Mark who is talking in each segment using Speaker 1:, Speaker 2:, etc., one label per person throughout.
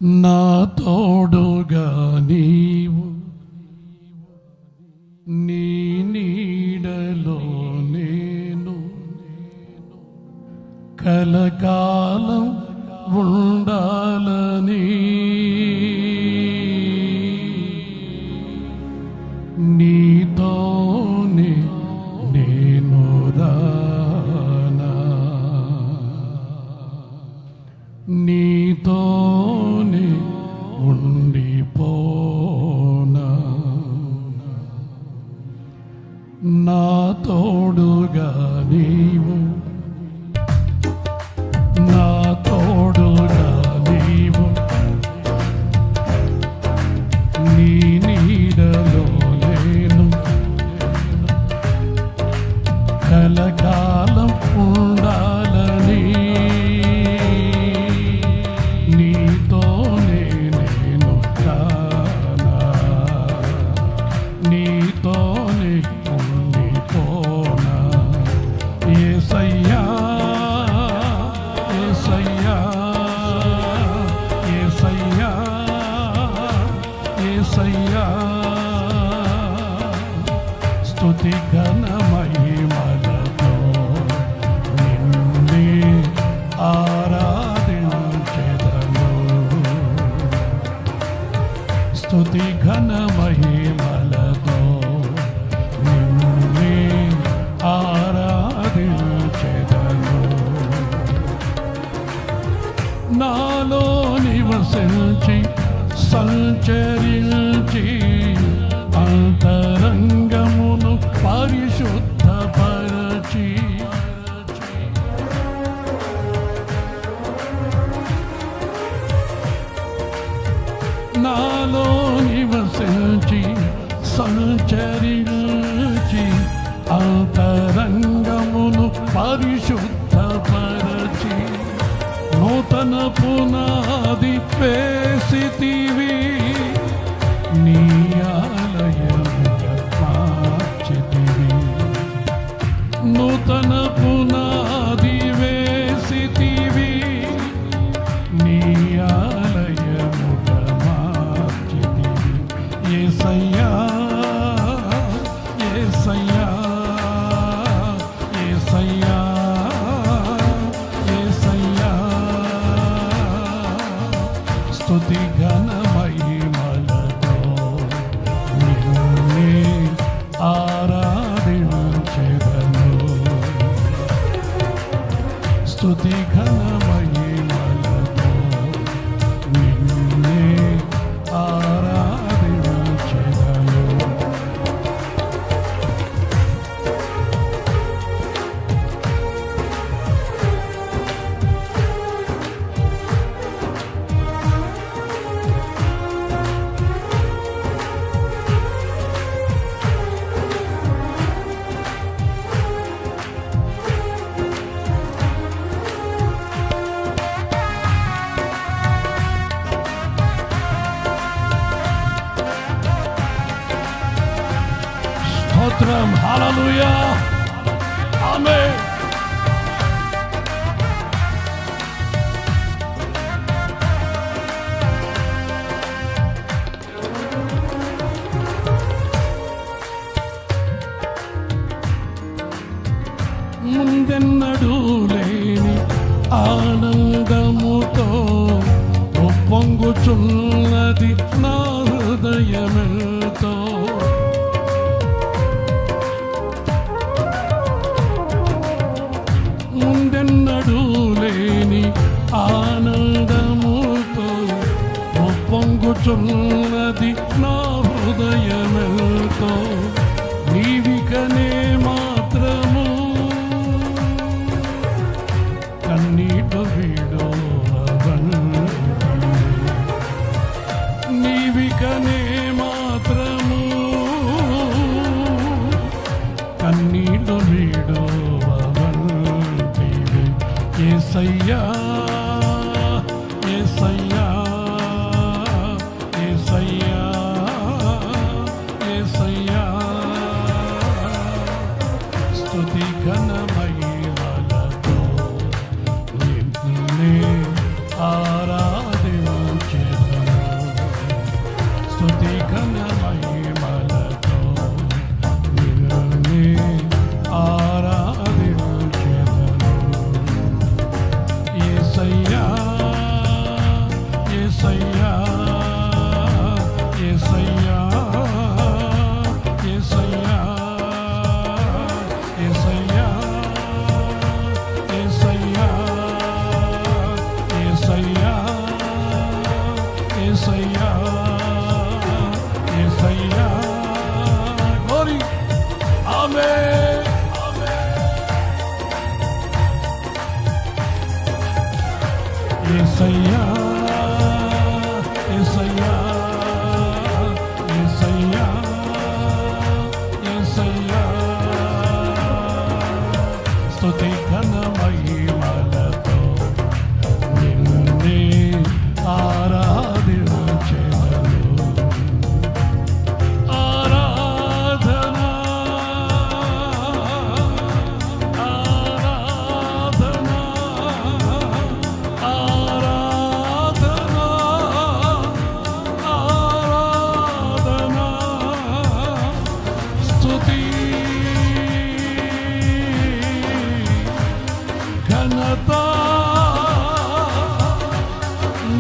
Speaker 1: నా తోడుగా నీవు, నీ నీడలో నేను కలకాలం ఉండాలని నీతోనే నేను రానా, నీతోనే ఉండిపోనా. నా తోడుగా నీవు, నా తోడుగా నీవు, నీ నీడలో నేను కలకాలం ఉండాలని నీతోనే నేను రానా, నీతోనే ఉండిపోనా. యేసయ్యా యేసయ్యా యేసయ్యా యేసయ్యా, స్తుతి ఘన మహిమలతో నిన్నే ఆరాధించెదను. స్తుతి ఘన మహిమలతో నిన్నే ఆరాధించెదను. నాలో నివసించి సంచరించి అంతరంగమును పరిశుద్ధపరచి నాలో నివసించి సంచరించి అంతరంగమును పరిశుద్ధపరచి నూతన పునాది వేసితివి, నీ ఆలయముగా మార్చితివి. నూతన పునాది వేసితివి, నీ ఆలయముగా మార్చితివి. యేసయ్యా యేసయ్యా యేసయ్యా యేసయ్యా, స్తుతి ఘన మహిమలతో నిన్నే ఆరాధించెదను. స్తుతి ఘన మహిమలతో నిన్నే ఆరాధించెదను. స్తోత్రం, హల్లెలూయా, ఆమేన్. ముందెన్నడూ లేని ఆనందముతో ఉప్పొంగుచున్నది నా హృదయమెంతో. ముందెన్నడూ లేని ఆనందముతో ఉప్పొంగుచున్నది నా హృదయమెంతో. నీవికనే మాత్రము కన్నీటు విడవవంటివి, నీవికనే మాత్రము కన్నీటు విడవవంటివి. యేసయ్యా యేసయ్యా యేసయ్యా యేసయ్యా, స్తుతి ఘన మహిమలతో నిన్నే ఆరాధించెదను.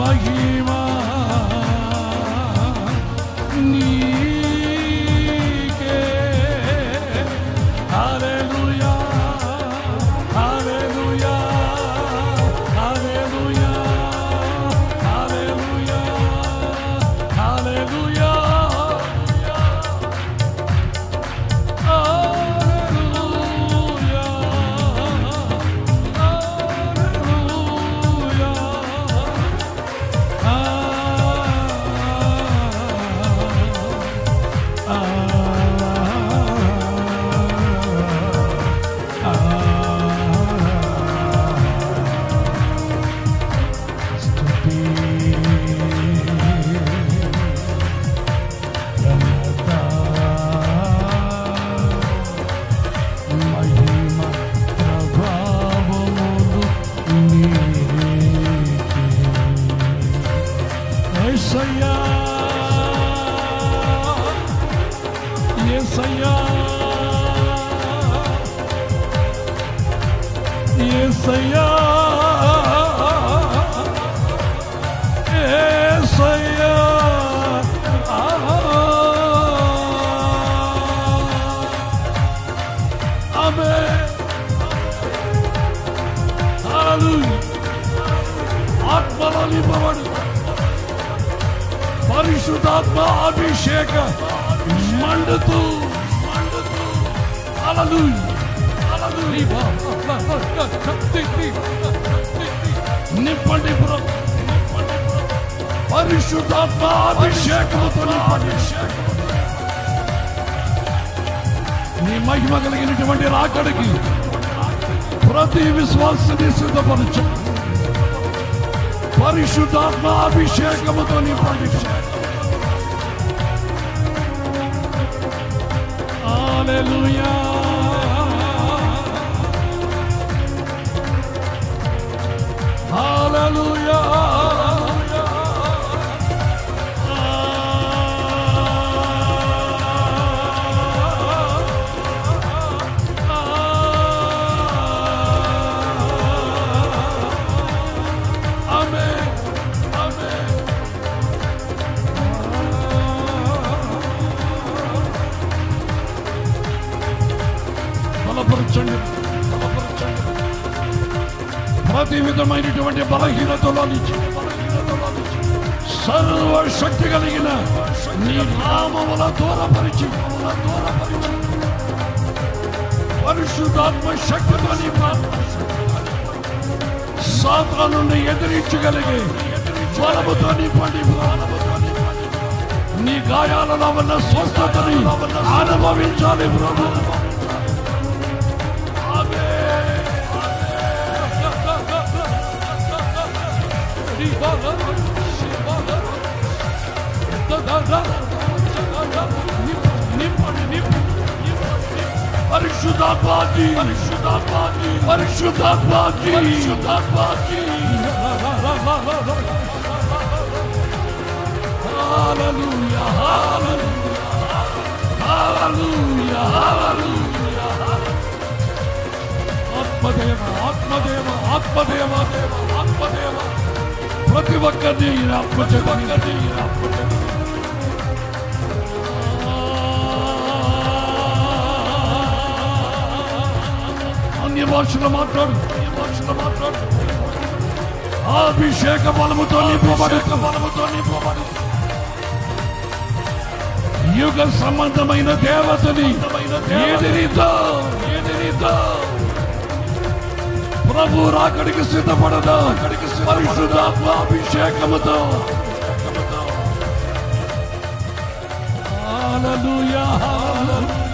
Speaker 1: మహిమా నీకే. హల్లెలూయా హల్లెలూయా హల్లెలూయా హల్లెలూయా హల్లెలూయా యేసయ్యా యేసయ్యా యేసయ్యా యేసయ్యా ఆమేన్ హల్లెలూయా. ఆత్మలో నింపబడు పరిశుద్ధాత్మ అభిషేక మండుతూ హల్లెలూయా హల్లెలూయా. నింపండి పరిశుద్ధాత్మ అభిషేకముతో నింపండి. నీ మహిమ కలిగినటువంటి రాకడికి ప్రతి విశ్వాసాన్ని సిద్ధపరచు. పరిశుద్ధాత్మ అభిషేకముతో నింపండి. హల్లెలూయా హల్లెలూయా ఆమేన్ ఆమేన్. బలపరచండి బలపరచండి. ప్రతి విధమైనటువంటి బలహీనతలో నుంచి సర్వశక్తి కలిగిన నీ నామముల దూరపరిచి పరిశుద్ధాత్మ శక్తితో సాతాను నుండి ఎదిరించగలిగే బలముతో నింపండి. నీ గాయాలలో ఉన్న స్వస్థతని అనుభవించాలి ప్రభు. పరిశుద్ధాత్మకి పరిశుద్ధాత్మకి పరిశుద్ధాత్మకి పరిశుద్ధాత్మకి. హల్లెలూయా హల్లెలూయా హల్లెలూయా. ఆత్మదేవ ఆత్మదేవ ఆత్మదేవ ఆత్మదేవ ప్రతి ఒక్కరిని ఆత్మచేతని అన్య భాషలో మాట్లాడు అభిషేక బలముతో నింపబడు యుగ సంబంధమైన దేవతని ఎదిరితో ప్రభు రాకడికి సిద్ధపడదా పరిశుద్ధాత్మ అభిషేకముతో. హల్లెలూయా హల్లెలూయా.